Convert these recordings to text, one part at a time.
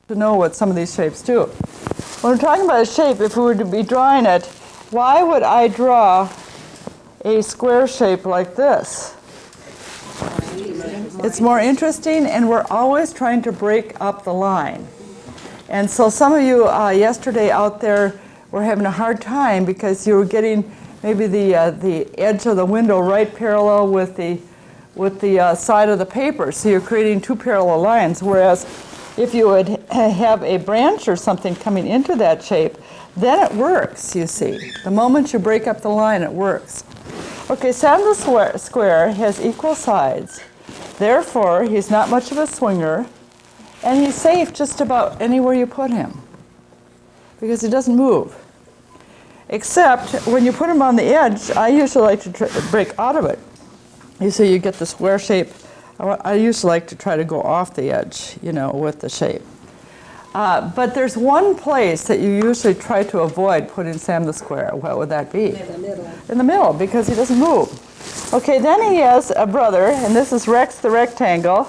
to know what some of these shapes do. When we're talking about a shape, if we were to be drawing it, why would I draw a square shape like this? It's more interesting, and we're always trying to break up the line. And so some of you yesterday out there were having a hard time because you were getting maybe the edge of the window right parallel with the side of the paper. So you're creating two parallel lines, whereas if you would have a branch or something coming into that shape, then it works, you see. The moment you break up the line, it works. Okay, Sam the square has equal sides. Therefore, he's not much of a swinger, and he's safe just about anywhere you put him because he doesn't move. Except when you put him on the edge, I usually like to break out of it. You see, you get the square shape. I usually like to try to go off the edge, you know, with the shape. But there's one place that you usually try to avoid putting Sam the square. What would that be? In the middle. In the middle, because he doesn't move. Okay, then he has a brother, and this is Rex the rectangle.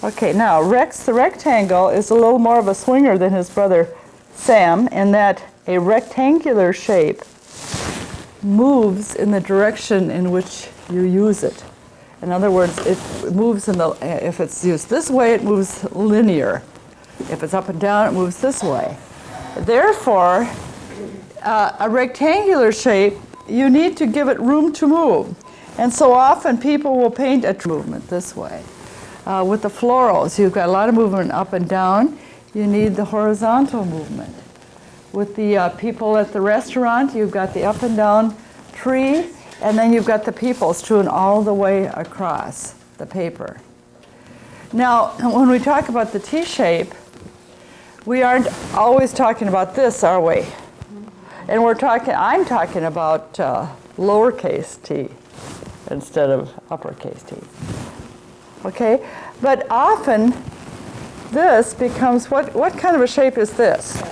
Okay, now Rex the rectangle is a little more of a swinger than his brother Sam, in that a rectangular shape moves in the direction in which you use it. In other words, it moves if it's used this way, it moves linear. If it's up and down, it moves this way. Therefore, a rectangular shape, you need to give it room to move. And so often people will paint a movement this way. With the florals, you've got a lot of movement up and down. You need the horizontal movement. With the people at the restaurant, you've got the up and down tree, and then you've got the people strewn all the way across the paper. Now, when we talk about the T-shape, we aren't always talking about this, are we? And I'm talking about lowercase t instead of uppercase t. Okay? But often this becomes, what kind of a shape is this?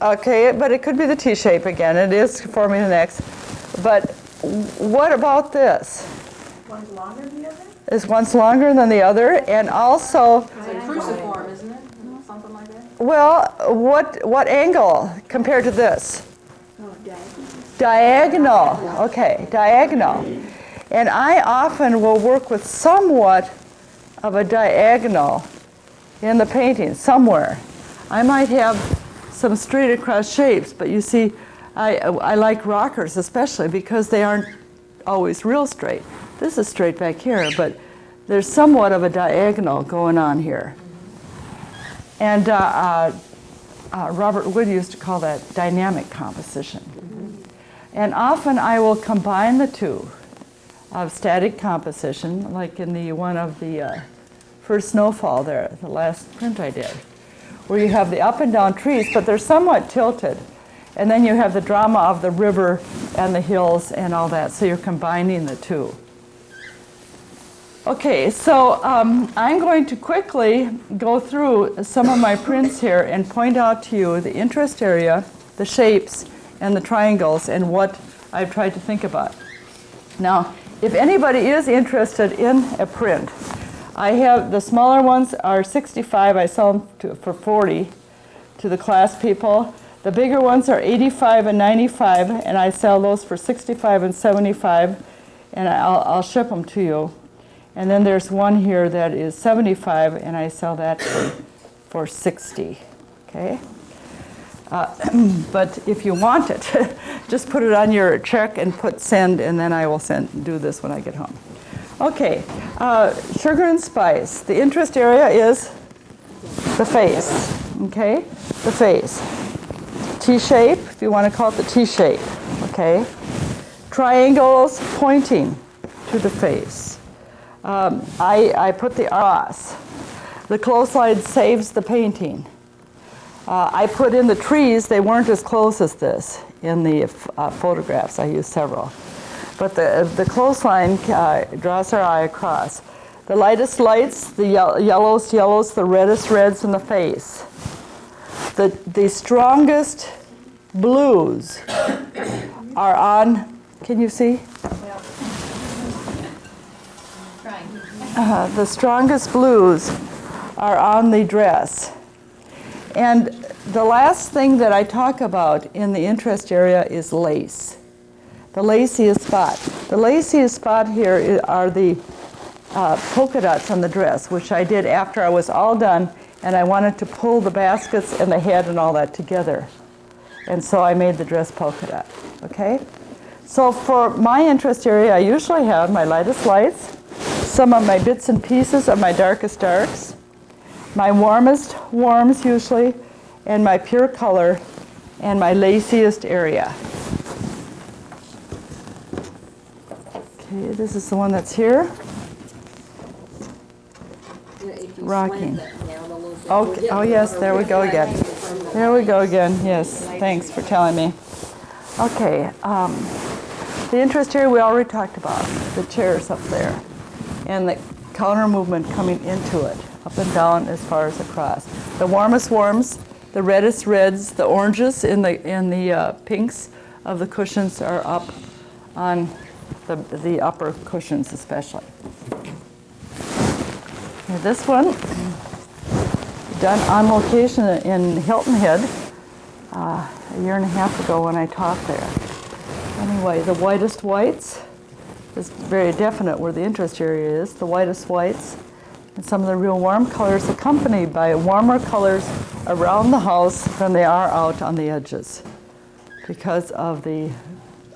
Okay, but it could be the T-shape again. It is forming an X. But what about this? One's longer than the other? Is one's longer than the other? And also, It's like cruciform, isn't it? Something like that? well, what angle compared to this? Oh, diagonal. Diagonal. Okay, diagonal. And I often will work with somewhat of a diagonal in the painting, somewhere. I might have some straight across shapes, but you see, I like rockers especially because they aren't always real straight. This is straight back here, but there's somewhat of a diagonal going on here. And Robert Wood used to call that dynamic composition. And often I will combine the two of static composition, like in the one of the First Snowfall there, the last print I did, where you have the up and down trees, but they're somewhat tilted. And then you have the drama of the river and the hills and all that, so you're combining the two. Okay, so I'm going to quickly go through some of my prints here and point out to you the interest area, the shapes, and the triangles, and what I've tried to think about. Now, if anybody is interested in a print, I have the smaller ones are 65. I sell them for 40 to the class people. The bigger ones are 85 and 95, and I sell those for 65 and 75, and I'll ship them to you. And then there's one here that is 75, and I sell that for 60. Okay. But if you want it, just put it on your check and put send, and then I will do this when I get home. Okay, sugar and spice. The interest area is the face, okay? The face. T-shape, if you want to call it the T-shape, okay? Triangles pointing to the face. I put the cross. The clothesline saves the painting. I put in the trees. They weren't as close as this in the photographs. I used several. But the clothesline draws our eye across. The lightest lights, the yellows, the reddest reds in the face. The strongest blues are on, can you see? The strongest blues are on the dress. And the last thing that I talk about in the interest area is lace. The laciest spot. The laciest spot here are the polka dots on the dress, which I did after I was all done, and I wanted to pull the baskets and the head and all that together. And so I made the dress polka dot, okay? So for my interest area, I usually have my lightest lights, some of my bits and pieces of my darkest darks, my warmest warms usually, and my pure color, and my laciest area. Okay, this is the one that's here. Rocking. Okay. Oh yes, there we go again. There we go again. Yes, thanks for telling me. Okay, the interest area we already talked about. The chairs up there, and the counter movement coming into it, up and down as far as across. The warmest warms, the reddest reds, the oranges in the pinks of the cushions are up on the upper cushions especially. Now this one, done on location in Hilton Head a year and a half ago when I taught there. Anyway, the whitest whites is very definite where the interest area is, the whitest whites, and some of the real warm colors accompanied by warmer colors around the house than they are out on the edges because of the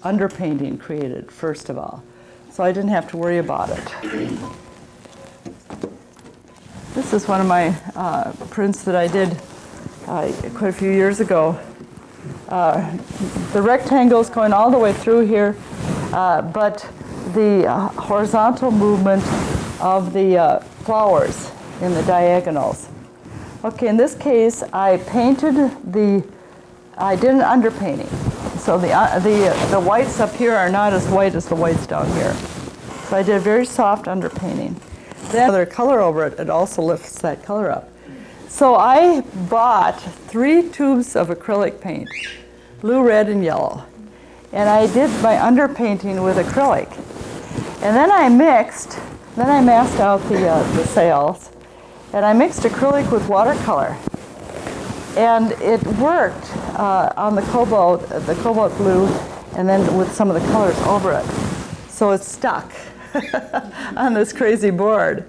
underpainting created, first of all. So I didn't have to worry about it. This is one of my prints that I did quite a few years ago. The rectangle's going all the way through here, but the horizontal movement of the flowers in the diagonals. Okay, in this case, I painted I did an underpainting. So the whites up here are not as white as the whites down here. So I did a very soft underpainting. Then another color over it, it also lifts that color up. So I bought 3 tubes of acrylic paint, blue, red, and yellow. And I did my underpainting with acrylic. And then I masked out the sails, and I mixed acrylic with watercolor. And it worked on the cobalt blue, and then with some of the colors over it. So it stuck on this crazy board.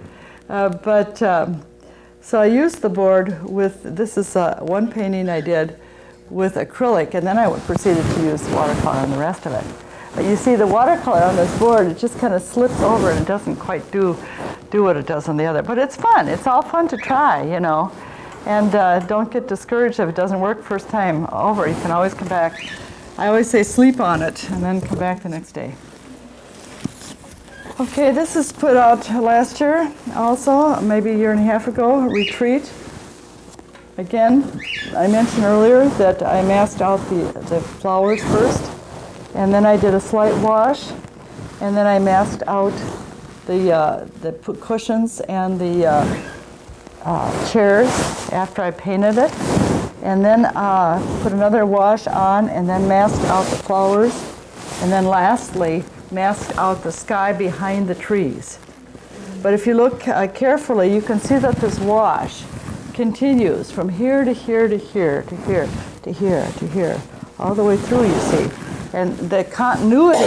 So I used the board with, this is one painting I did with acrylic, and then I proceeded to use watercolor on the rest of it. But you see the watercolor on this board, it just kind of slips over and it doesn't quite do what it does on the other. But it's fun. It's all fun to try, you know. And don't get discouraged if it doesn't work first time over. You can always come back. I always say sleep on it and then come back the next day. Okay, this is put out last year also, maybe a year and a half ago, a retreat. Again, I mentioned earlier that I masked out the flowers first, and then I did a slight wash, and then I masked out the cushions and the chairs after I painted it, and then put another wash on, and then masked out the flowers, and then lastly masked out the sky behind the trees. But if you look carefully, you can see that this wash continues from here to here to here to here to here to here, all the way through, you see. And the continuity,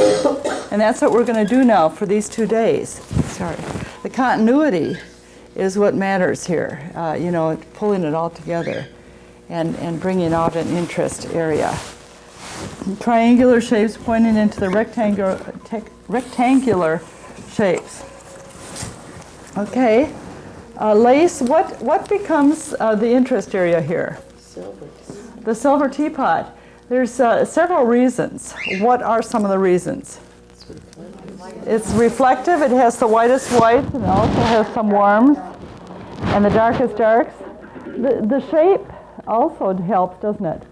and that's what we're going to do now for these 2 days. Sorry. The continuity is what matters here, you know, pulling it all together and bringing out an interest area. Triangular shapes pointing into the rectangular shapes. Okay, lace, what becomes the interest area here? Silver. The silver teapot. There's several reasons. What are some of the reasons? It's reflective. It has the whitest white, and it also has some warms, and the darkest darks. The shape also helps, doesn't it?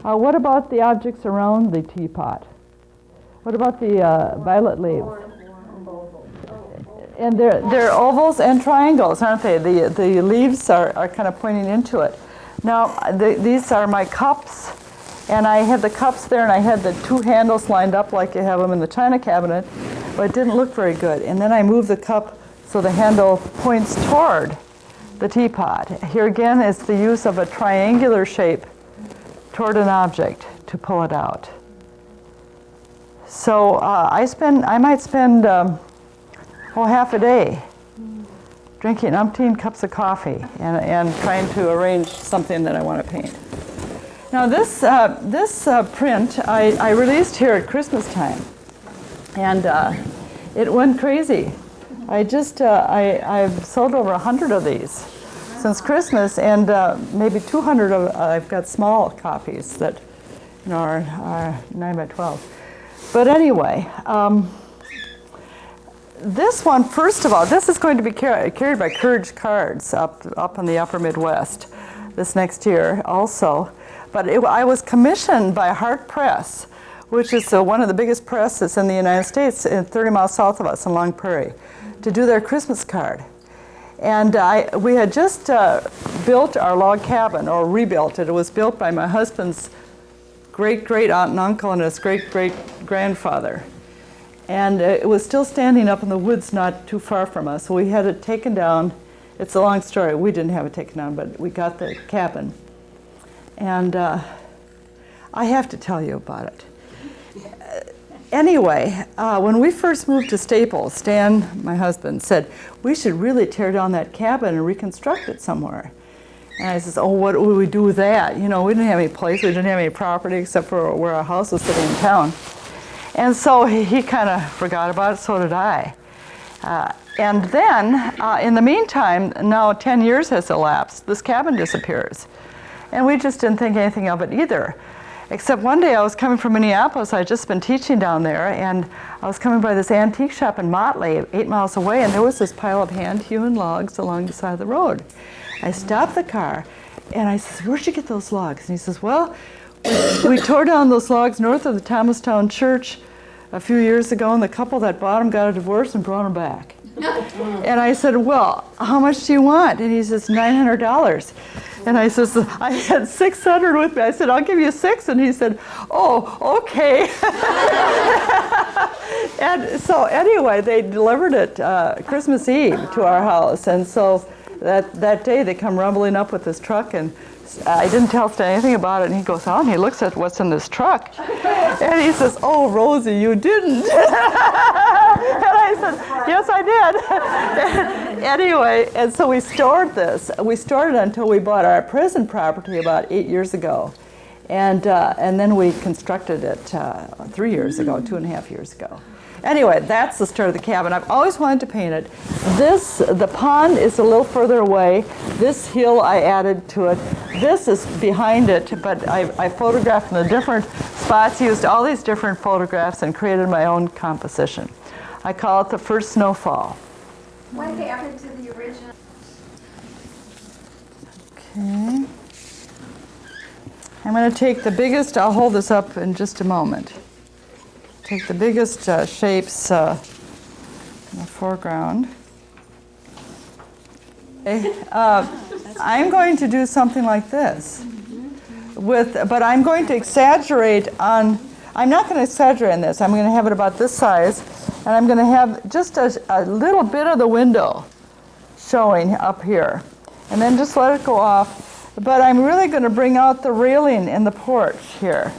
What about the objects around the teapot? What about the violet leaves? And they're ovals and triangles, aren't they? The leaves are kind of pointing into it. Now, these are my cups, and I had the cups there, and I had the 2 handles lined up like you have them in the china cabinet, but it didn't look very good. And then I moved the cup so the handle points toward the teapot. Here again is the use of a triangular shape toward an object to pull it out. So I might spend half a day drinking umpteen cups of coffee and trying to arrange something that I want to paint. Now this print I released here at Christmas time, and it went crazy. I've sold over 100 of these since Christmas, and maybe 200 of I've got small copies that are 9 by 12. But anyway, this one, first of all, this is going to be carried by Courage Cards up in the upper Midwest this next year also. But I was commissioned by Hart Press, which is one of the biggest presses in the United States, 30 miles south of us in Long Prairie, to do their Christmas card. And we had just built our log cabin, or rebuilt it. It was built by my husband's great-great aunt and uncle and his great-great-grandfather. And it was still standing up in the woods not too far from us. So we had it taken down. It's a long story. We didn't have it taken down, but we got the cabin. And I have to tell you about it. Anyway, when we first moved to Staples, Stan, my husband, said, we should really tear down that cabin and reconstruct it somewhere. And I says, oh, what would we do with that? You know, we didn't have any place, we didn't have any property except for where our house was sitting in town. And so he kind of forgot about it, so did I. And then, in the meantime, now 10 years has elapsed, this cabin disappears. And we just didn't think anything of it either. Except one day I was coming from Minneapolis, I'd just been teaching down there, and I was coming by this antique shop in Motley, 8 miles away, and there was this pile of hand-hewn logs along the side of the road. I stopped the car, and I said, where'd you get those logs? And he says, well, we tore down those logs north of the Thomastown Church a few years ago, and the couple that bought them got a divorce and brought them back. And I said, well, how much do you want? And he says, $900. And I says, I had 600 with me. I said, I'll give you 6. And he said, oh, okay. And so anyway, they delivered it Christmas Eve to our house. And so that day they come rumbling up with this truck, and I didn't tell Stan anything about it. And he goes on, he looks at what's in this truck. And he says, oh, Rosie, you didn't. And I said, yes, I did. Anyway, and so we stored this. We stored it until we bought our present property about 8 years ago. And then we constructed it 3 years ago, 2.5 years ago. Anyway, that's the start of the cabin. I've always wanted to paint it. The pond is a little further away. This hill I added to it. This is behind it, but I photographed in the different spots, used all these different photographs and created my own composition. I call it the First Snowfall. What happened to the original? Okay. I'm going to take the biggest, I'll hold this up in just a moment. Take the biggest shapes in the foreground. Okay. I'm going to do something like this, but I'm going to exaggerate on, I'm not going to exaggerate on this, I'm going to have it about this size, and I'm going to have just a little bit of the window showing up here, and then just let it go off, but I'm really going to bring out the railing in the porch here.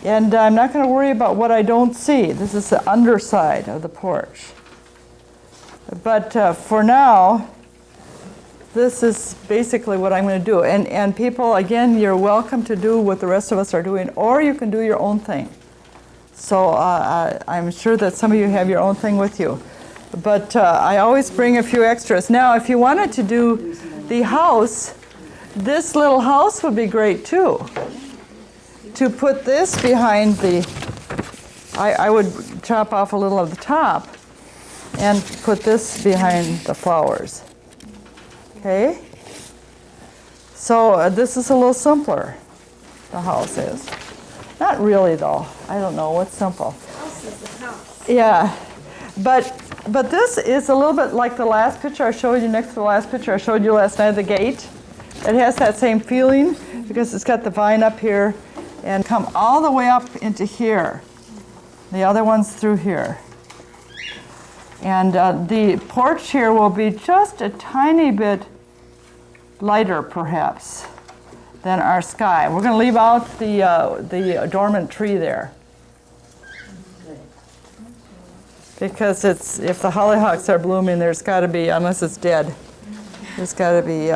And I'm not going to worry about what I don't see. This is the underside of the porch. But for now, this is basically what I'm going to do. And people, again, you're welcome to do what the rest of us are doing, or you can do your own thing. So I'm sure that some of you have your own thing with you. But I always bring a few extras. Now, if you wanted to do the house, this little house would be great too. To put this behind the, I would chop off a little of the top and put this behind the flowers. Okay? So this is a little simpler, the house is. Not really though, I don't know, what's simple? House is the house. Yeah, but this is a little bit like the last picture I showed you, next to the last picture I showed you last night, the gate. It has that same feeling because it's got the vine up here and come all the way up into here. The other one's through here. And the porch here will be just a tiny bit lighter, perhaps, than our sky. We're going to leave out the dormant tree there. Because if the hollyhocks are blooming, there's got to be, unless it's dead, there's got to be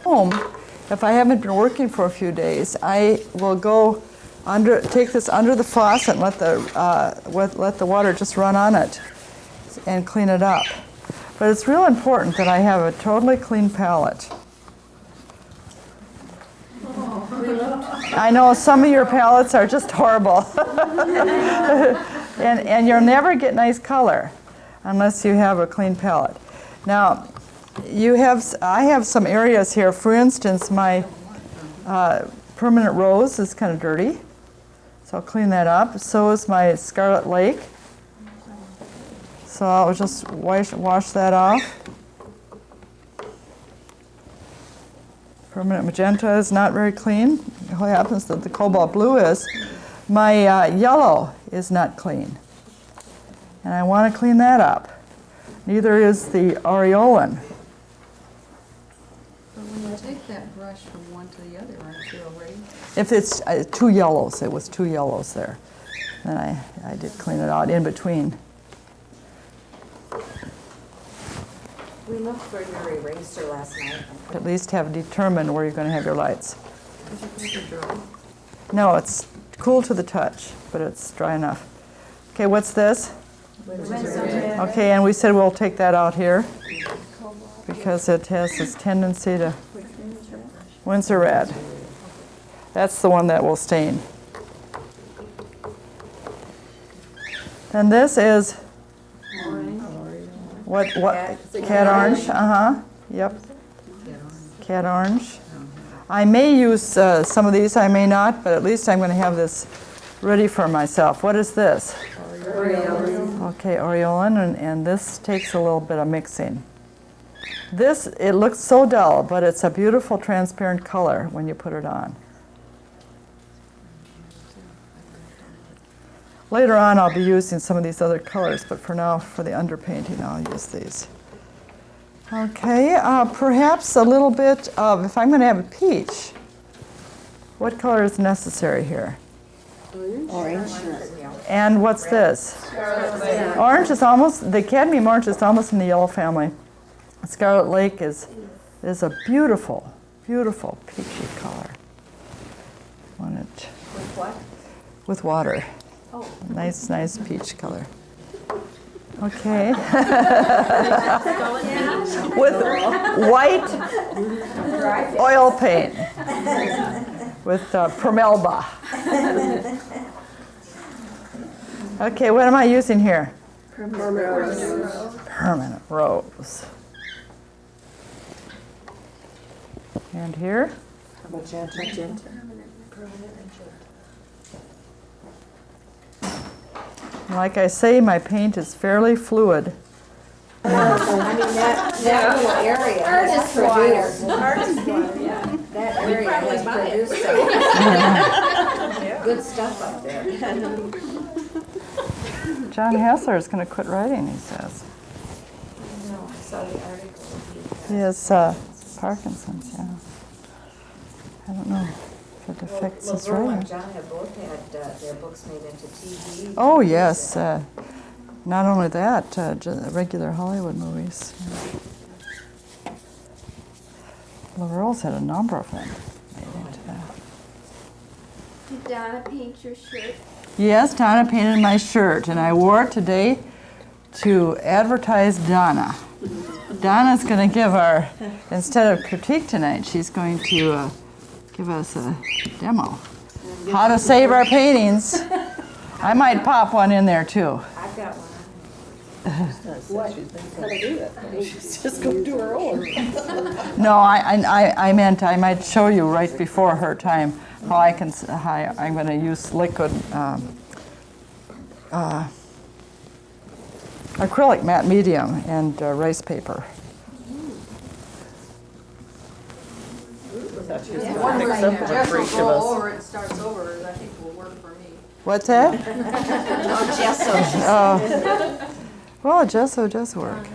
home. If I haven't been working for a few days, I will go take this under the faucet and let the water just run on it and clean it up. But it's real important that I have a totally clean palette. I know some of your palettes are just horrible. and you'll never get nice color unless you have a clean palette. Now, I have some areas here. For instance, my permanent rose is kind of dirty, so I'll clean that up. So is my Scarlet Lake. So I'll just wash that off. Permanent magenta is not very clean. What happens that the cobalt blue is. My yellow is not clean. And I want to clean that up. Neither is the Aureolin. But when you take that brush from one to the other, aren't you already? If it's two yellows, it was two yellows there. Then I did clean it out in between. We looked for your eraser last night. At least have determined where you're going to have your lights. Did you put the draw? No, it's cool to the touch, but it's dry enough. Okay, what's this? Okay, and we said we'll take that out here because it has this tendency to Windsor red. That's the one that will stain. Then this is what cat orange? Yep. Cat orange. I may use some of these, I may not, but at least I'm going to have this ready for myself. What is this? Aureolin. Okay, Aureolin, and this takes a little bit of mixing. This, it looks so dull, but it's a beautiful transparent color when you put it on. Later on, I'll be using some of these other colors, but for now, for the underpainting, I'll use these. Okay, perhaps a little bit of, if I'm going to have a peach, what color is necessary here? Orange. And what's this? Orange is almost, the cadmium orange is almost in the yellow family. Scarlet Lake is a beautiful, beautiful peachy color. Want it With what? with water. Oh. Nice, nice peach color. Okay. With white oil paint. With Permelba. Okay, what am I using here? Permanent rose. And here? Magenta. Like I say, my paint is fairly fluid. I mean, that little area has produced. That area has produced some good stuff up there. John Hassler is going to quit writing, he says. No, I saw the article. He has Parkinson's, yeah. I don't know if it affects his Laverne writing. and John have both had their books made into TV. Oh, yes. Not only that, regular Hollywood movies. Yeah. Laurel's had a number of them made into that. Did Donna paint your shirt? Yes, Donna painted my shirt, and I wore it today to advertise Donna. Donna's going to give our, instead of critique tonight, she's going to give us a demo. How to save our paintings. I might pop one in there too. I've got one. She's just going to do her own. No, I meant I might show you right before her time how I'm going to use liquid acrylic matte medium and rice paper. One way Gesso roll over, it starts over, I think will work for me. What's that? Gesso. Well, gesso does work.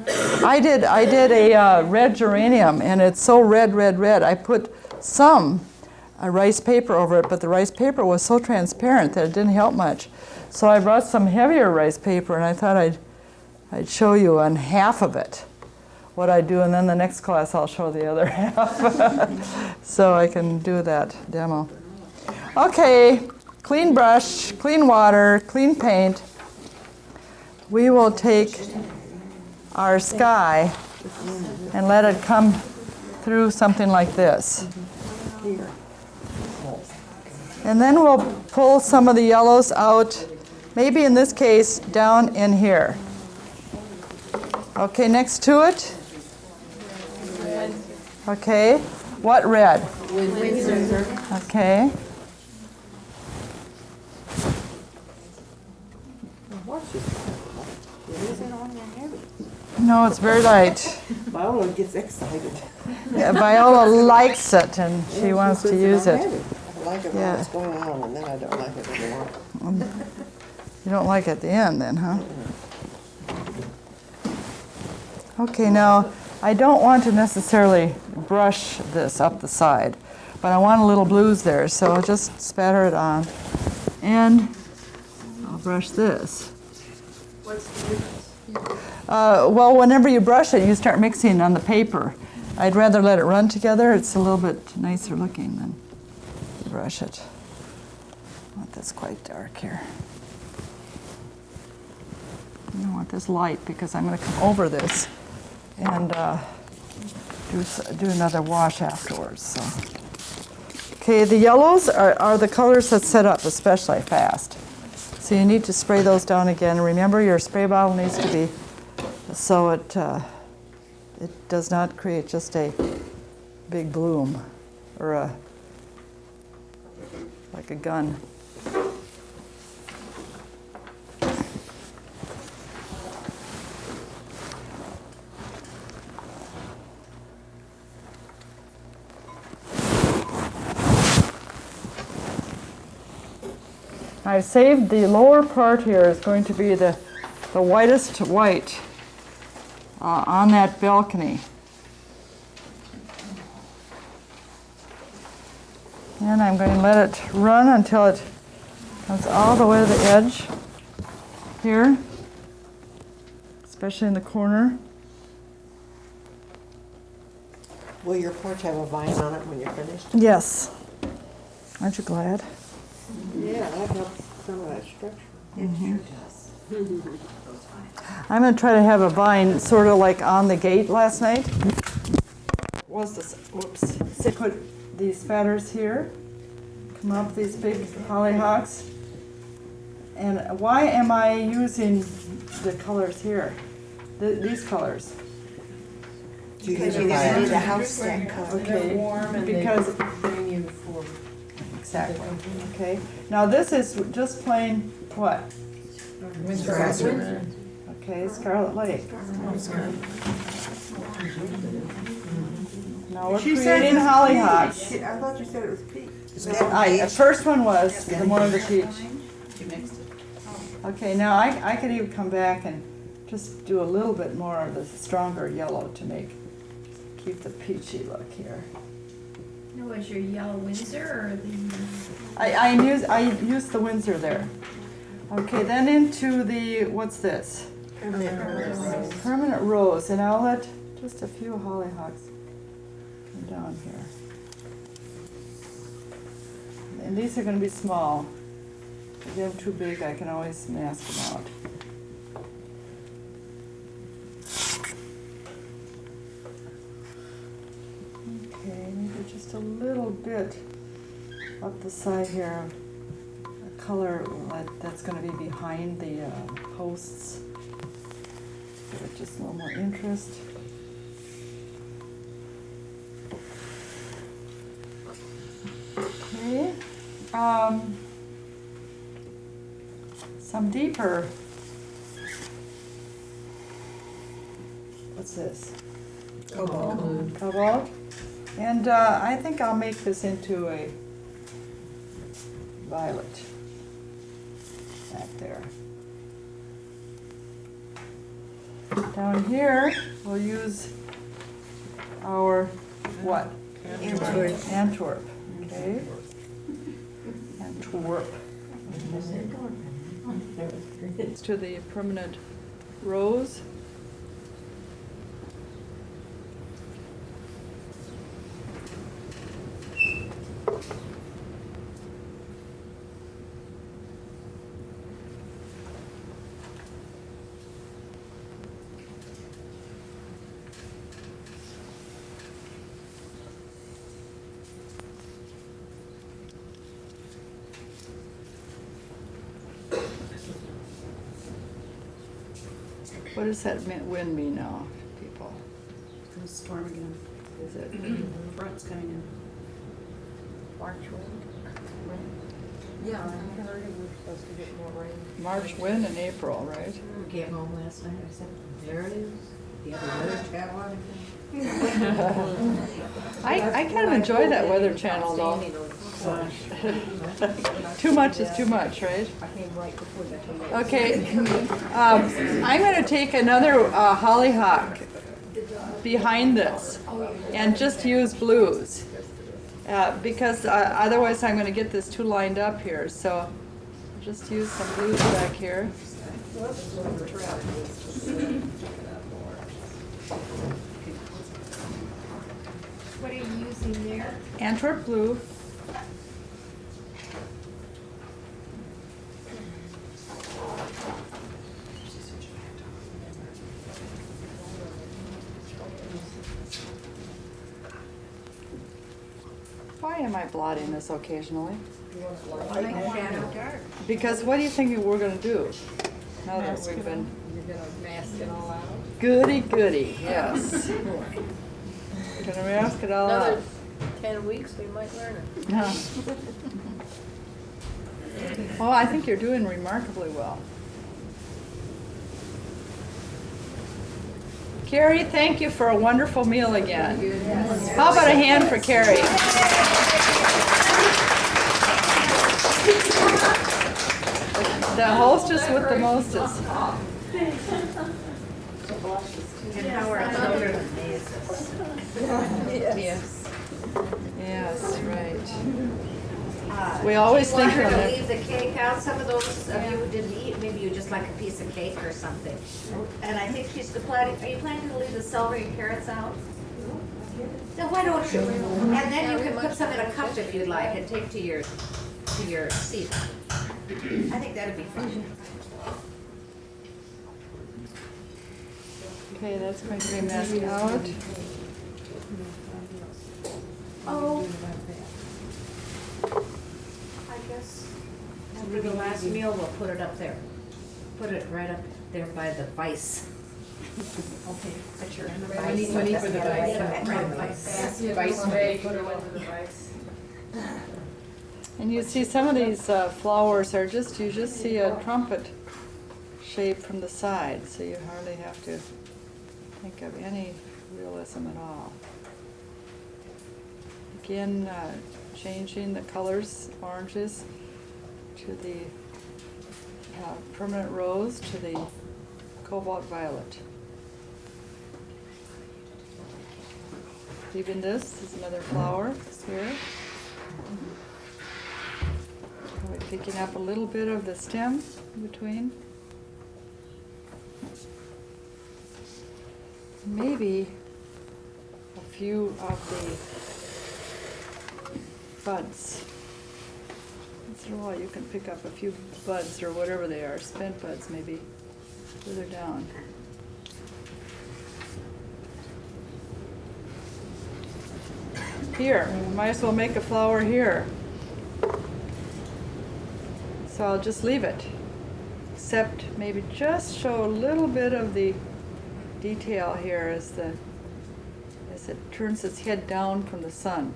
I did a red geranium, and it's so red, red, red. I put some rice paper over it, but the rice paper was so transparent that it didn't help much. So I brought some heavier rice paper, and I thought I'd show you on half of it what I do, and then the next class I'll show the other half. So I can do that demo. Okay, clean brush, clean water, clean paint. We will take our sky and let it come through something like this. And then we'll pull some of the yellows out, maybe in this case, down in here. Okay, next to it. Okay, what red? Okay. No, it's very light. Viola gets excited. Yeah, Viola likes it, and she wants to use it. I like it when it's going on, and then I don't like it anymore. You don't like it at the end then, huh? Okay, now, I don't want to necessarily brush this up the side, but I want a little blues there, so I'll just spatter it on. And I'll brush this. What's the difference? Well, whenever you brush it, you start mixing on the paper. I'd rather let it run together. It's a little bit nicer looking than brush it. I want this quite dark here. I want this light because I'm going to come over this and do another wash afterwards. So. Okay, the yellows are the colors that set up especially fast. So you need to spray those down again. Remember, your spray bottle needs to be so it does not create just a big bloom or like a gun. I've saved the lower part here is going to be the whitest white on that balcony. And I'm going to let it run until it comes all the way to the edge here, especially in the corner. Will your porch have a vine on it when you're finished? Yes. Aren't you glad? Yeah, that helps some of that structure. It sure does. I'm going to try to have a vine sort of like on the gate last night. Was this, whoops. So put these spatters here, come up these big hollyhocks. And why am I using the colors here? These colors? Because you're going to need a house stack cover. Okay, warm and because they bring you for exactly. Okay. Now this is just plain what? winter. Okay, Scarlet Lake. Now we're creating hollyhocks. I thought you said it was peach. The first one was the one of the peach. You mixed it. Okay, now I could even come back and just do a little bit more of the stronger yellow to keep the peachy look here. No, was your yellow Windsor or the? I use the Windsor there. Okay, then into the, what's this? Permanent rose, and I'll let just a few hollyhocks come down here. And these are going to be small. If they're too big, I can always mask them out. Okay, maybe just a little bit up the side here of a color that's going to be behind the posts. Give it just a little more interest. Okay. Some deeper. What's this? Cobalt. Cobalt. And I think I'll make this into a violet. back there. Down here, we'll use our what? Antwerp. Okay. Antwerp. To the permanent rose. What does that wind mean now, people? It's gonna storm again. Is it? Front's coming in. March wind. Yeah, I heard we were supposed to get more rain. March wind in April, right? We came home last night, I said, there it is. You have the weather channel on I kind of enjoy that Weather Channel though. Too much is too much, right? I came right before that. Okay, I'm going to take another hollyhock behind this and just use blues because otherwise I'm going to get this too lined up here. So I'll just use some blues back here. What are you using there? Antwerp blue. Why am I blotting this occasionally? Because what do you think we're going to do now that we've been... You're gonna mask it all out? Goody, goody, yes. Gonna mask it all out. Another 10 weeks, we might learn it. Yeah. Oh, I think you're doing remarkably well. Carrie, thank you for a wonderful meal again. How about a hand for Carrie? The hostess with the mostest. And how our children amaze us. Yes. Yes, right. We always think You want of her to it. leave the cake out? Some of those of you who didn't eat, maybe you just like a piece of cake or something. And I think she's planning, are you planning to leave the celery and carrots out? Then why don't you? And then you can put some in a cup if you'd like and take to your seat. I think that'd be fun. Okay, that's going to be masked out. Oh. I guess after the last meal, we'll put it up there. Put it right up there by the vise. Okay. But you're in the We need money for the vise. Vice. And you see some of these flowers are just, you just see a trumpet shape from the side, so you hardly have to think of any realism at all. Again, changing the colors, oranges to the permanent rose to the cobalt violet. Even this is another flower here. We're picking up a little bit of the stem in between. Maybe a few of the buds. Once in a while you can pick up a few buds or whatever they are, spent buds maybe, further down. Here, might as well make a flower here. So I'll just leave it, except maybe just show a little bit of the detail here as it turns its head down from the sun.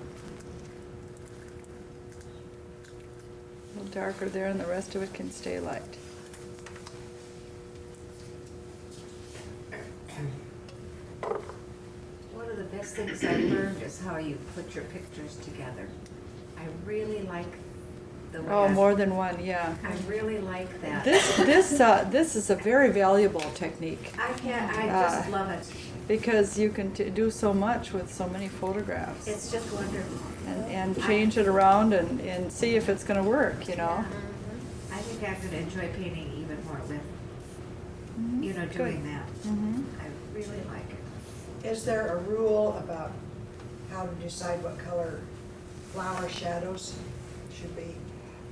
A little darker there, and the rest of it can stay light. One of the best things I've learned is how you put your pictures together. I really like the way. Oh, more than one, yeah. I really like that. This is a very valuable technique I just love it. because you can do so much with so many photographs It's just wonderful. and change it around and see if it's going to work, you know. I think I'm gonna enjoy painting even more with, Good. doing that. Mhm. I really like it. Is there a rule about how to decide what color flower shadows should be?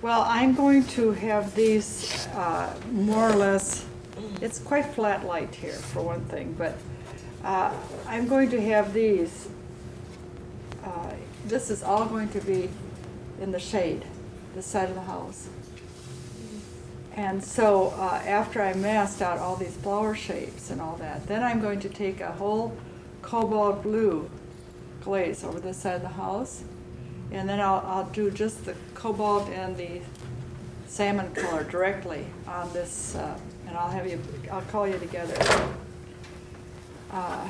Well, I'm going to have these more or less, it's quite flat light here for one thing, but I'm going to have these, this is all going to be in the shade, this side of the house. And so after I masked out all these flower shapes and all that, then I'm going to take a whole cobalt blue glaze over this side of the house. And then I'll do just the cobalt and the salmon color directly on this, and I'll call you together. I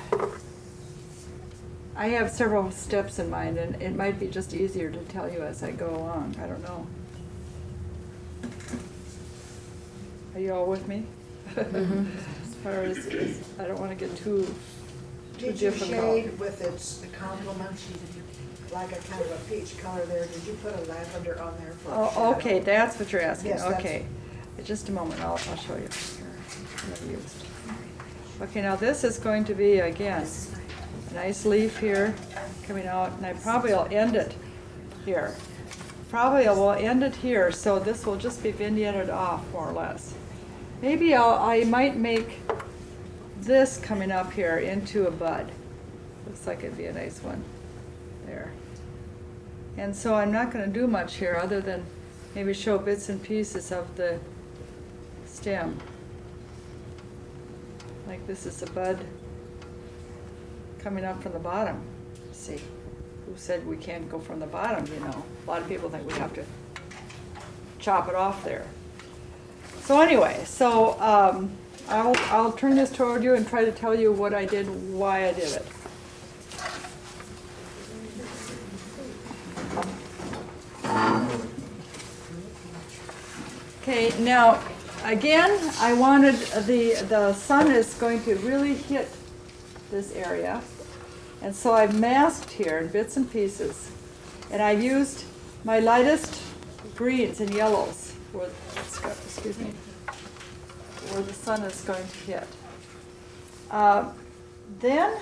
have several steps in mind, and it might be just easier to tell you as I go along. I don't know. Are you all with me? Or is I don't want to get too Did you difficult. shade with its complement, like a kind of a peach color there? Did you put a lavender on there for a Oh, shadow? okay, that's what you're asking, Yes, that's- okay. Just a moment, I'll show you. Here, used. Okay, now this is going to be, again, a nice leaf here coming out, and I probably will end it here. Probably I will end it here, so this will just be vignetted off, more or less. Maybe I might make this coming up here into a bud. Looks like it'd be a nice one there. And so I'm not going to do much here other than maybe show bits and pieces of the stem. Like this is a bud coming up from the bottom. See, who said we can't go from the bottom, you know? A lot of people think we have to chop it off there. So anyway, so I'll turn this toward you and try to tell you what I did, why I did it. Okay, now again, I wanted the sun is going to really hit this area, and so I've masked here in bits and pieces, and I used my lightest greens and yellows where, excuse me, where the sun is going to hit. Then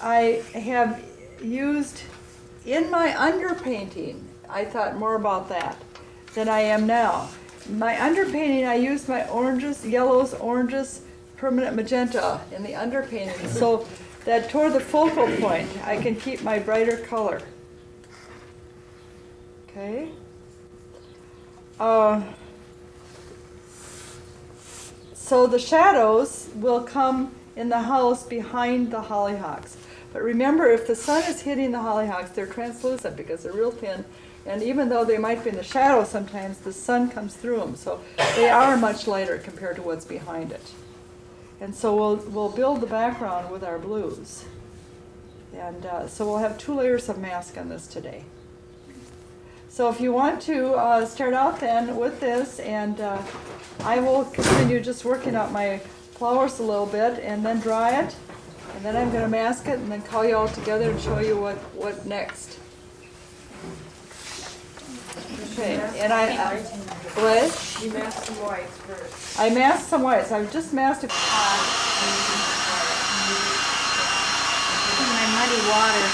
I have used in my underpainting, I thought more about that than I am now. My underpainting, I used my oranges, yellows, oranges, permanent magenta in the underpainting, so that toward the focal point, I can keep my brighter color. Okay. So the shadows will come in the house behind the hollyhocks. But remember, if the sun is hitting the hollyhocks, they're translucent because they're real thin. And even though they might be in the shadow sometimes, the sun comes through them. So they are much lighter compared to what's behind it. And so we'll build the background with our blues. And so we'll have 2 layers of mask on this today. So if you want to start out then with this, and I will continue just working out my flowers a little bit and then dry it. And then I'm going to mask it and then call you all together and show you what next. Okay, and what? You masked some whites first. I masked some whites. I've just masked My muddy water.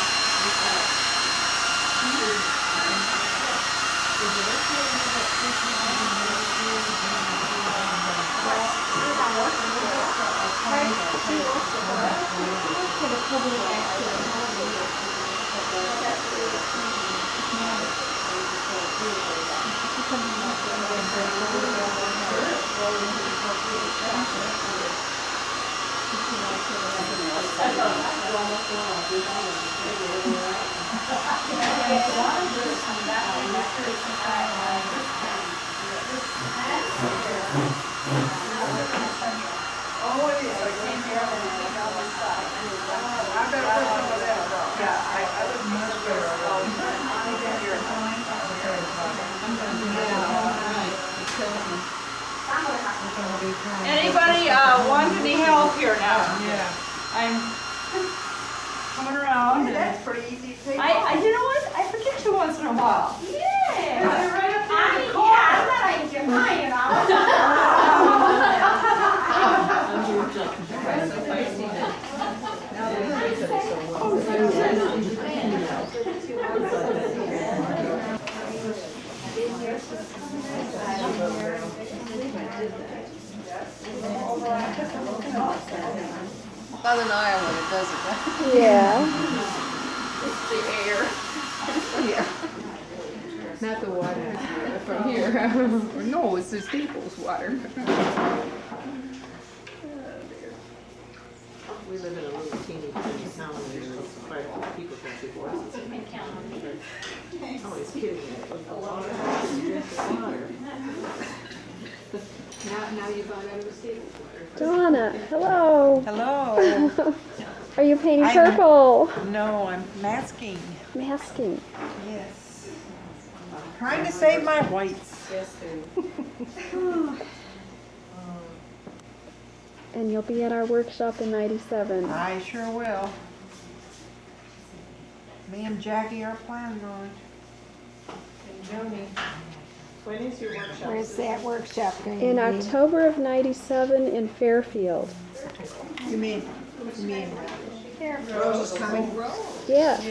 easier now. Yeah. I'm coming around. and That's pretty easy to take. you know what? I forget you once in a while. Yeah. You're right up there in the I'm corner. not like you're lying on. About an aisle when it does it, right? Yeah. It's the air. Yeah. Not the water from here. No, it's the steeple's water. We live in a little teeny tiny town and there's quite a few people from divorces. Oh, he's kidding me. Now you found out it was steeple's water. Donna, hello. Hello. Are you painting I'm- purple? No, I'm masking. Masking. Yes. Trying to save my whites. And you'll be at our workshop in 97. I sure will. Me and Jackie are planning on it. And Joni, when is your workshop? Where's that workshop going to be? In October of 97 in Fairfield. You mean Rose is coming? Yes.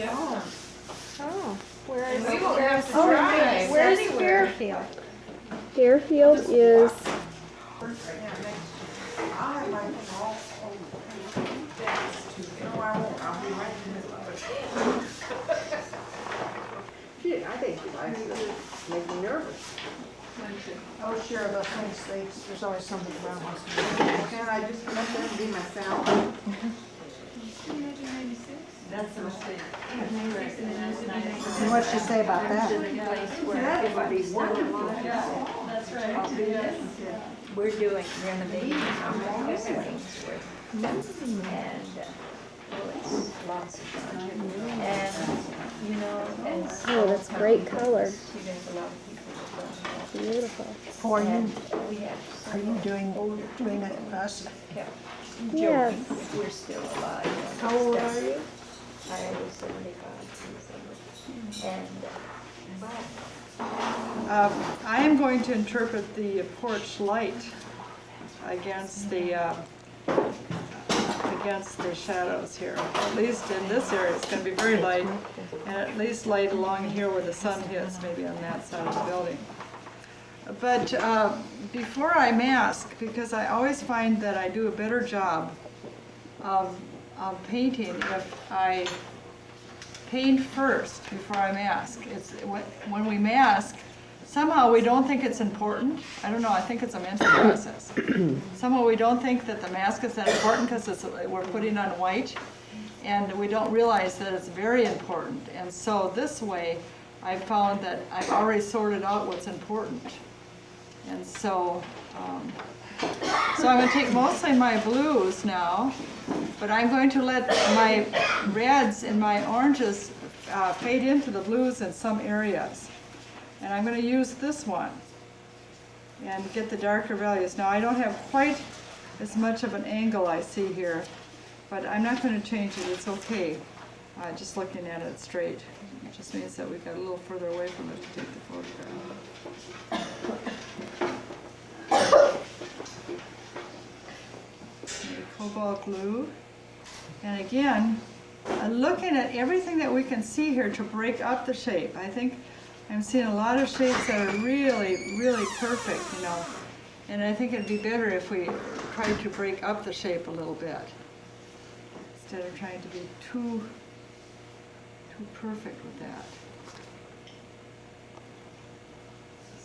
Oh, where is We won't have to try. Where's Fairfield? Fairfield is, I'll have my thing all over. No, I won't. I'll be right in the middle of it. I think she likes to make me nervous. Oh, sure, those things, there's always something around once in a while. Can't I just come up there and be myself? That's a mistake. And what'd she say about that? That would be wonderful. That's right. We're doing renovating our house and it's lots of fun. And, you know, and oh, that's great color. there's a lot of people that Beautiful. Oh, are you, we have are you doing it us? kept, Yes. we're still alive. How old are you? I was 75 and I am going to interpret the porch light against the shadows here. At least in this area, it's going to be very light, and at least light along here where the sun hits, maybe on that side of the building. But before I mask, because I always find that I do a better job of painting if I paint first before I mask. It's when we mask, somehow we don't think it's important. I don't know, I think it's a mental process. Somehow we don't think that the mask is that important because we're putting on white, and we don't realize that it's very important. And so this way, I found that I've already sorted out what's important. And so, so I'm going to take mostly my blues now, but I'm going to let my reds and my oranges fade into the blues in some areas. And I'm going to use this one and get the darker values. Now I don't have quite as much of an angle I see here, but I'm not going to change it. It's okay, just looking at it straight. It just means that we got a little further away from it to take the photograph. The cobalt blue. And again, looking at everything that we can see here to break up the shape. I think I'm seeing a lot of shapes that are really, really perfect, you know. And I think it'd be better if we tried to break up the shape a little bit, instead of trying to be too perfect with that.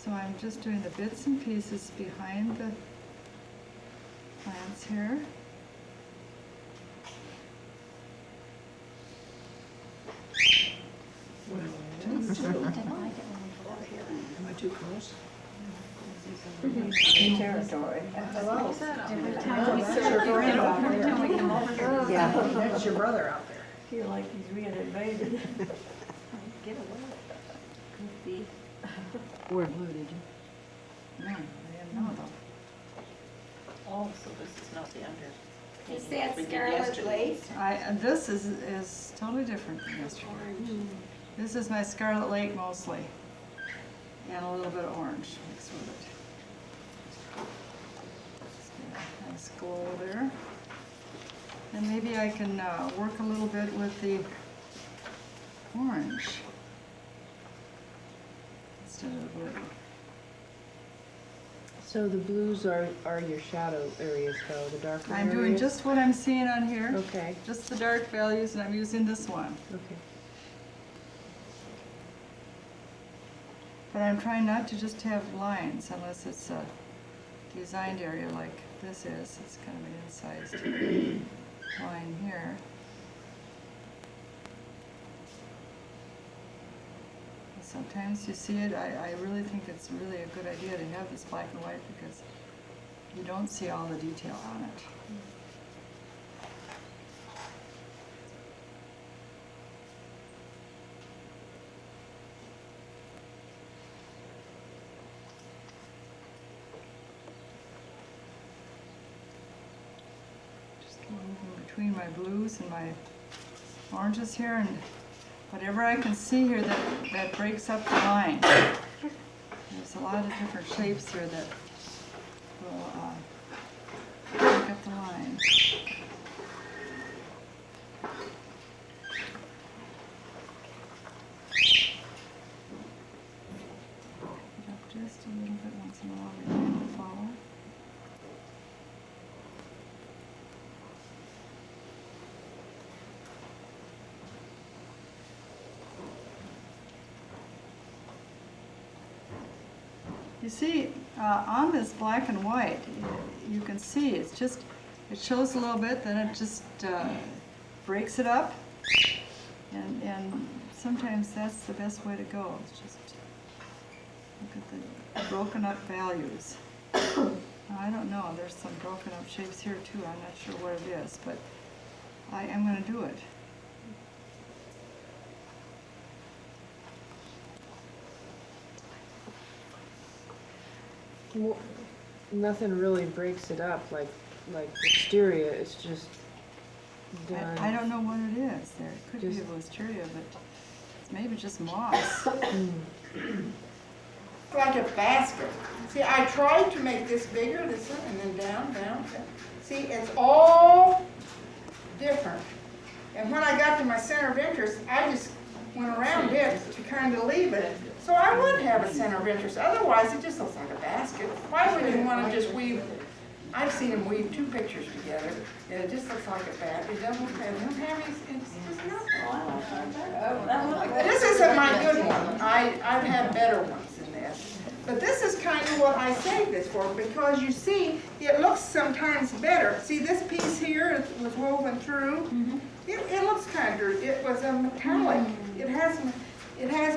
So I'm just doing the bits and pieces behind the plants here. Am I too close? territory. Yeah, that's your brother out there. Feel like he's being invaded. Get away. Could be. Where blue did you? No, I didn't know though. Oh, so this is not the under. painting Is that we did Scarlet yesterday. Lake? And this is totally different than yesterday. This is my Scarlet Lake mostly, and a little bit of orange mixed with it. Just get a nice glow there. And maybe I can work a little bit with the orange instead of the blue. So the blues are your shadow areas though, the darker areas? I'm doing just what I'm seeing on here, Okay, just the dark values, and I'm using this one. okay. But I'm trying not to just have lines unless it's a designed area like this is. It's kind of an incised line here. Sometimes you see it, I really think it's really a good idea to have this black and white because you don't see all the detail on it. Just moving between my blues and my oranges here, and whatever I can see here that breaks up the line. There's a lot of different shapes here that will break up the line. Put up just a little bit once in a while behind the follow. You see, on this black and white, you can see it shows a little bit, then it just breaks it up, and sometimes that's the best way to go. It's just look at the broken up values. Now, I don't know, there's some broken up shapes here too, I'm not sure what it is, but I am going to do it. Well, nothing really breaks it up like wisteria, it's just done. I don't know what it is there. It could be Just- a wisteria, but it's maybe just moss. Like a basket. See, I tried to make this bigger, this one, and then down, down, down. See, it's all different. And when I got to my center of interest, I just went around it to kind of leave it. So I would have a center of interest. Otherwise, it just looks like a basket. Why would you want to just weave? I've seen them weave two pictures together, and it just looks like a basket. It doesn't have any, it's just nothing. This isn't my good one. I've had better ones than this. But this is kind of what I saved this for, because you see, it looks sometimes better. See, this piece here was woven through. It looks kind of, it was a metallic. It has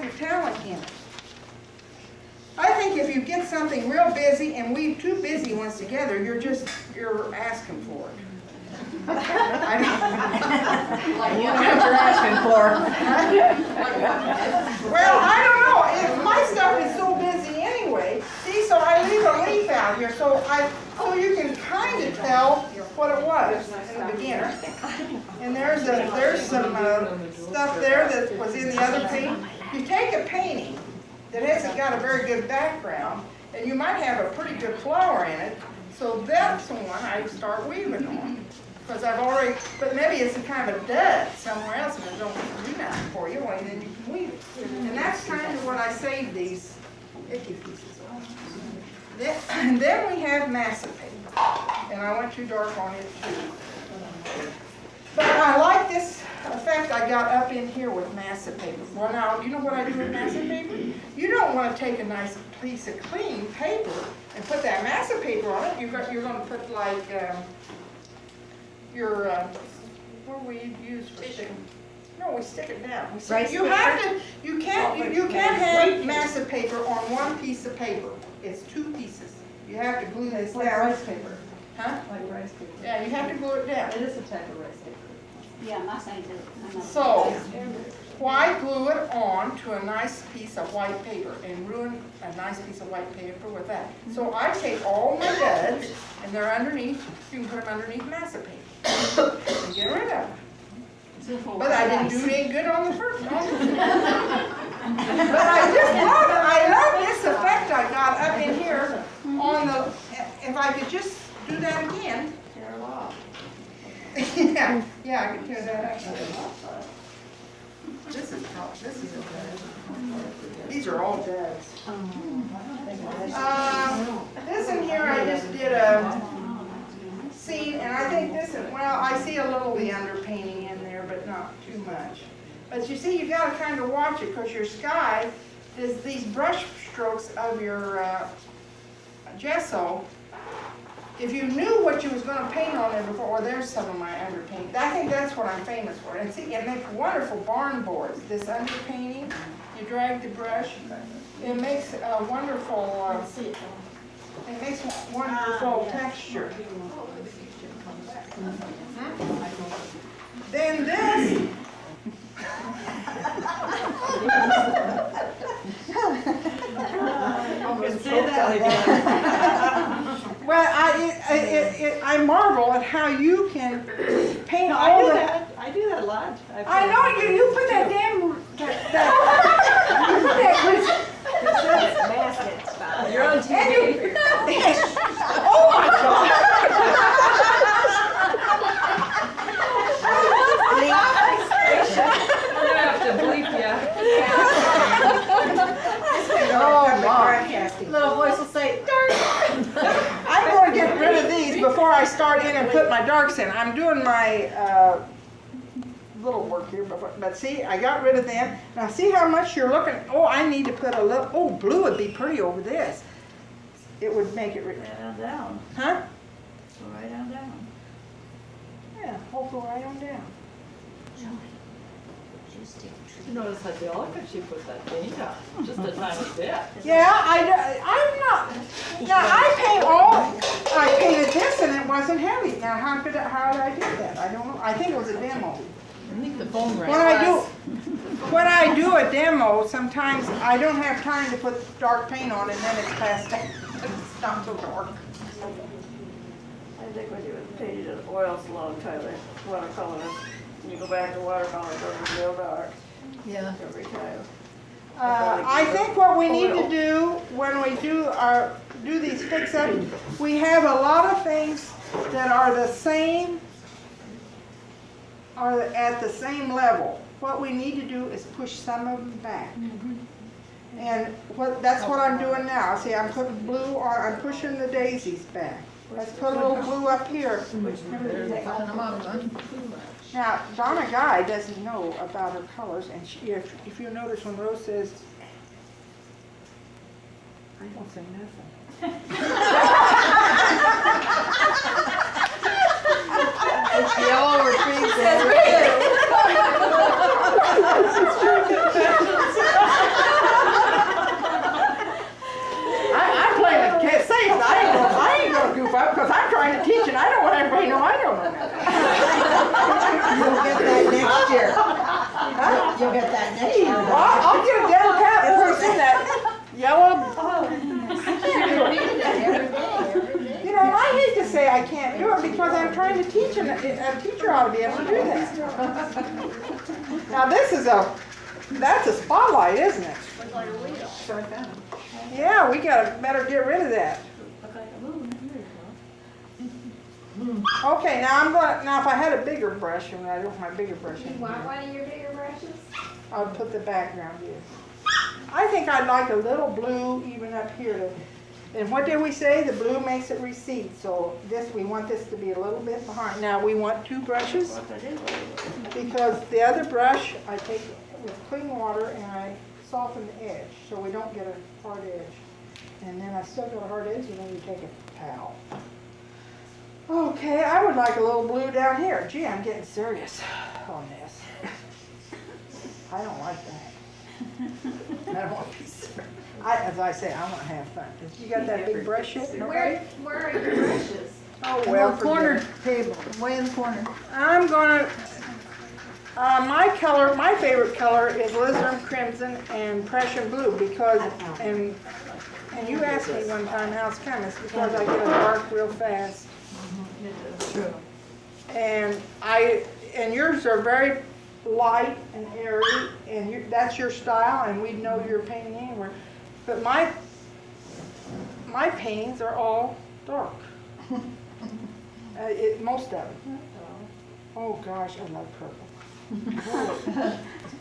metallic in it. I think if you get something real busy and weave two busy ones together, you're asking for it. I mean, Like what you're asking for. well, I don't know. My stuff is so busy anyway. See, so I leave a leaf out here so you can kind of tell what it was in the beginner. And there's some stuff there that was in the other painting. You take a painting that hasn't got a very good background, and you might have a pretty good flower in it. So that's the one I start weaving on. Because I've already, but maybe it's a kind of a dud somewhere else and it don't do nothing for you, and then you can weave it. And that's kind of what I saved these icky pieces on. And then we have massive paper, and I went too dark on it too. But I like this effect I got up in here with massive paper. Well, now, you know what I do with massive paper? You don't want to take a nice piece of clean paper and put that massive paper on it. You're going to put like what we use for sticking. No, we stick it down. We stick, you can't have massive paper on one piece of paper. It's two pieces. You have to glue this down. Like rice paper. Huh? Like rice paper. Yeah, you have to glue it down. It is a type of rice paper. Yeah, my same too. So, why glue it on to a nice piece of white paper and ruin a nice piece of white paper with that? So I take all my duds, and they're underneath, you can put them underneath massive paper, and get rid of them. But I didn't do any good on the first one. But I just love it. I love this effect I got up in here on the, if I could just do that again. Tear it off. Yeah, I could tear that up. This is a dud. These are all duds. This in here I just did a scene, and I think this is, well, I see a little of the underpainting in there, but not too much. But you see, you gotta kind of watch it, because your sky is these brush strokes of your gesso. If you knew what you was going to paint on there before, there's some of my underpainting. I think that's what I'm famous for. And see, it makes wonderful barn boards. This underpainting, you drag the brush, it makes a wonderful, it makes wonderful texture. Then this. Well, I marvel at how you can paint all the. I do that a lot. I know you put that damn. You put that. You're on TV. Oh my God! I'm gonna have to bleep you. Oh my! Little voice will say, dark. I'm going to get rid of these before I start in and put my darks in. I'm doing my little work here, but see, I got rid of them. Now see how much you're looking. Oh, I need to put a little. Oh, blue would be pretty over this. It would make it. Right on down. Huh? Go right on down. Yeah, I'll go right on down. You notice how delicate she put that paint on, just a tiny bit. Yeah, I'm not. Now I painted this and it wasn't heavy. Now how did I do that? I don't know. I think it was a demo. I think the phone rang. When I do a demo, sometimes I don't have time to put dark paint on and then it's past that. It's not so dark. I think when you painted an oil slug, Tyler, watercolorist, and you go back to watercolor, it goes real dark. Yeah. Every time. I think what we need to do when we do these fix-ups, we have a lot of things that are the same, are at the same level. What we need to do is push some of them back. And that's what I'm doing now. See, I'm putting blue on, I'm pushing the daisies back. Let's put a little blue up here. Now, Donna Guy doesn't know about her colors, and if you notice when Rose says, I don't say nothing. It's yellow or pink. I'm playing it safe. I ain't gonna goof up because I'm trying to teach and I don't want everybody to know I don't know nothing. You'll get that next year. You'll get that next year. I'll get a down pat person that yellow. You know, and I hate to say I can't do it because I'm trying to teach and a teacher ought to be able to do that. Now this is that's a spotlight, isn't it? Looks like a wheel. Yeah, we better get rid of that. Look like a moon. Okay, now if I had a bigger brush, and I don't have my bigger brush in Want here, one of your bigger brushes? I would put the background in. I think I'd like a little blue even up here. And what did we say? The blue makes it recede. So we want this to be a little bit behind. Now we want two brushes because the other brush I take with clean water and I soften the edge so we don't get a hard edge. And then I still got a hard edge and then you take a towel. Okay, I would like a little blue down here. Gee, I'm getting serious on this. I don't like that. I don't want to be serious. As I say, I want to have fun. You got that big brush yet? Nobody? Where are your brushes? Oh, well, Corner table, way in the corner. I'm gonna My favorite color is Alizarin crimson and Prussian blue because, and you asked me one time how it's coming, it's because I get a dark real fast. True. And yours are very light and airy, and that's your style, and we'd know you're painting anywhere. But my paintings are all dark. Most of them. Oh gosh, I love purple.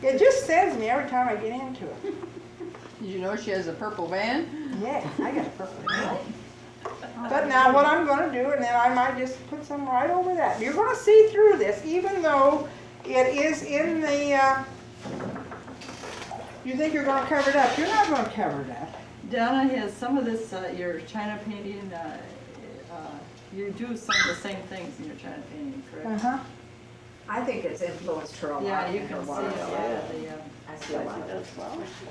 It just sends me every time I get into it. Did you know she has a purple van? Yeah, I got a purple one. But now what I'm going to do, and then I might just put some right over that. You're going to see through this, even though it is in the, you think you're going to cover it up. You're not going to cover it up. Donna has some of this, your China painting, you do some of the same things in your China painting, correct? Uh-huh. I think it's influenced her a lot. Yeah, you in can her see a lot watercolor. of the, I see a lot of it.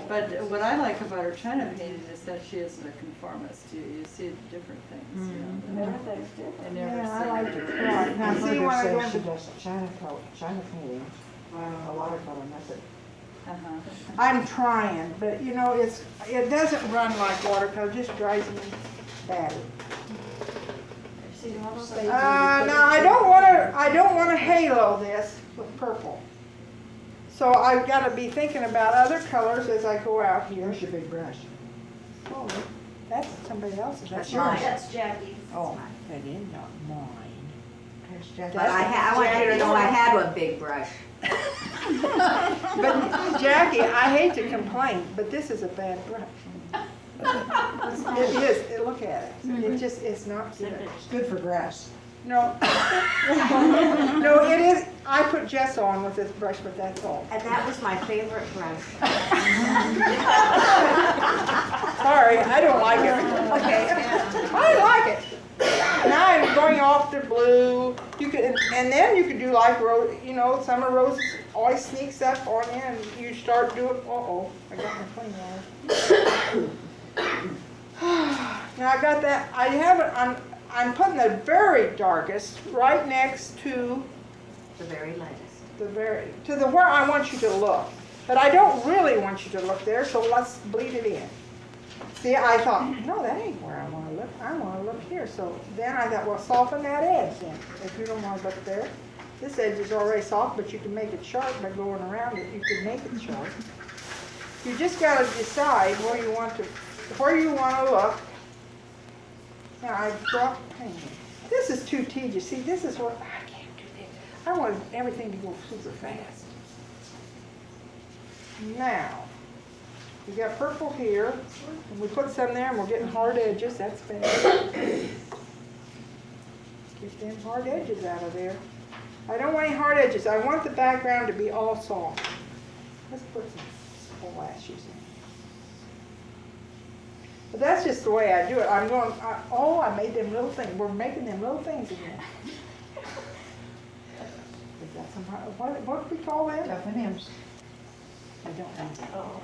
but what I like about her China painting is that she isn't a conformist. You see different things, you know. Everything's different. I never Yeah, I see like it. to try. Now see when I go She into, does China painting, a watercolor method. Uh-huh. I'm trying, but you know, it doesn't run like watercolor, it just drives me batty. Now I don't want to halo this with purple. So I've got to be thinking about other colors as I go out here. Here's your big brush. Oh, that's somebody else's. That's yours. mine. That's Jackie's. Oh, that is not mine. Here's Jack. But I want you to know I had one big brush. But Jackie, I hate to complain, but this is a bad brush. It is. Look at it. It just it's not good. It's good for grass. No. No, it is. I put gesso on with this brush, but that's all. And that was my favorite brush. Sorry, I don't like it. Okay. I like it. Now I'm going off to blue. You could, and then you could do like rose. You know, summer rose always sneaks up on you, and you start doing. Uh-oh, I got my clean water. Now I got that. I have it. I'm putting the very darkest right next to The very lightest. where I want you to look. But I don't really want you to look there, so let's bleed it in. See, I thought, no, that ain't where I want to look. I want to look here. So then I thought, well, soften that edge then, if you don't want to look there. This edge is already soft, but you can make it sharp by going around it. You can make it sharp. You just got to decide where you want to look. Now I dropped paint. This is too tedious. See, this is what I can't do this. I want everything to go super fast. Now, we got purple here, and we put some there, and we're getting hard edges. That's bad. Get them hard edges out of there. I don't want any hard edges. I want the background to be all soft. Let's put some splashes in. But that's just the way I do it. I'm going, I made them little things. We're making them little things again. Is that some, what do we call them? F&Ms. I don't know. Oh.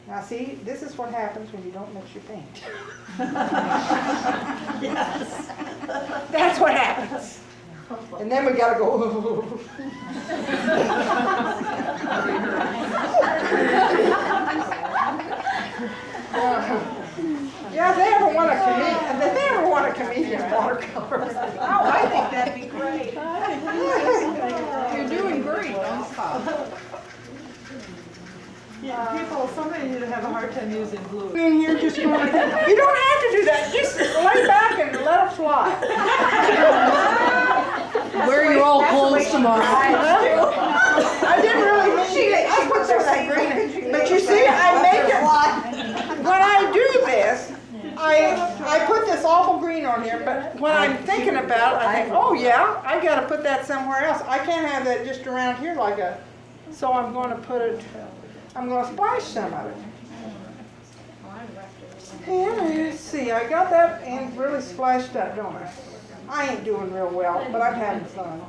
Now see, this is what happens when you don't mix your paint. Yes. That's what happens. And then we gotta go. Yeah, if they ever want a comedian watercolor. Oh, I think that'd be great. You're doing great, don't stop. Yeah, somebody would have a hard time using blue. In here just going like that. You don't have to do that. Just lay back and let it fly. Wear your old clothes tomorrow. I didn't really mean it. I put some of that green in. But you see, I make it. When I do this, I put this awful green on here, but when I'm thinking about it, I think, oh yeah, I gotta put that somewhere else. I can't have that just around here like a, so I'm gonna put it, I'm gonna splash some of it. And let's see, I got that and really splashed up, don't I? I ain't doing real well, but I'm having fun.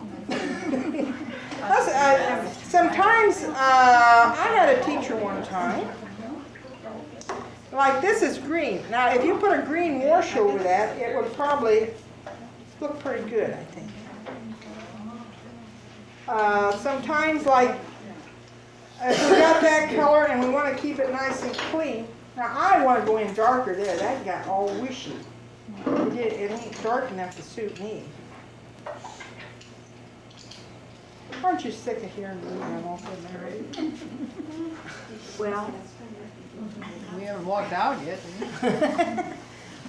Sometimes, I had a teacher one time. like this is green. Now, if you put a green wash over that, it would probably look pretty good, I think. Sometimes, like, if we got that color and we want to keep it nice and clean, now I want to go in darker there. That got all wishy. It ain't dark enough to suit me. Aren't you sick of hearing me run off in there? Well, We haven't walked out yet.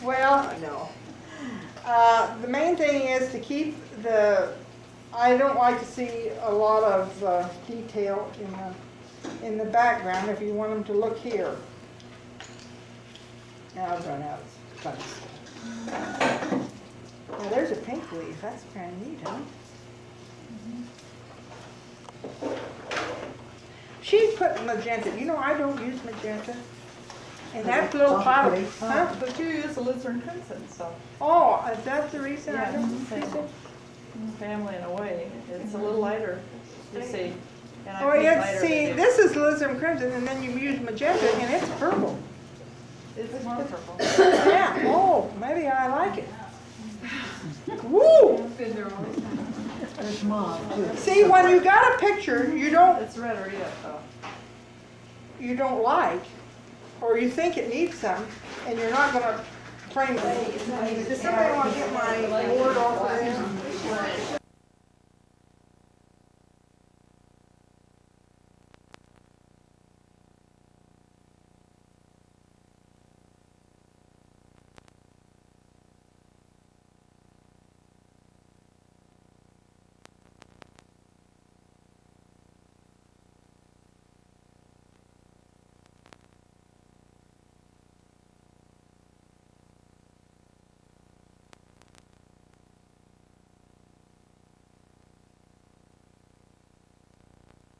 Well, no. The main thing is to keep I don't like to see a lot of detail in the background if you want them to look here. Now I've run out of fun stuff. Now there's a pink leaf. That's kind of neat, huh? She put magenta. You know, I don't use magenta. And that little cloud. Huh? But you use alizarin crimson, so Oh, is that the reason I Yeah, don't same. use it? family in a way. It's a little lighter, you see. And I Oh, paint yeah, lighter see, than you. this is alizarin crimson, and then you use magenta, and it's purple. It's more purple. Yeah, oh, maybe I like it. Woo! Been there all the time. there's mauve too. See, when you got a picture you don't It's redder yet, though. like, or you think it needs some, and you're not gonna frame it. Does somebody want to get my board off of there?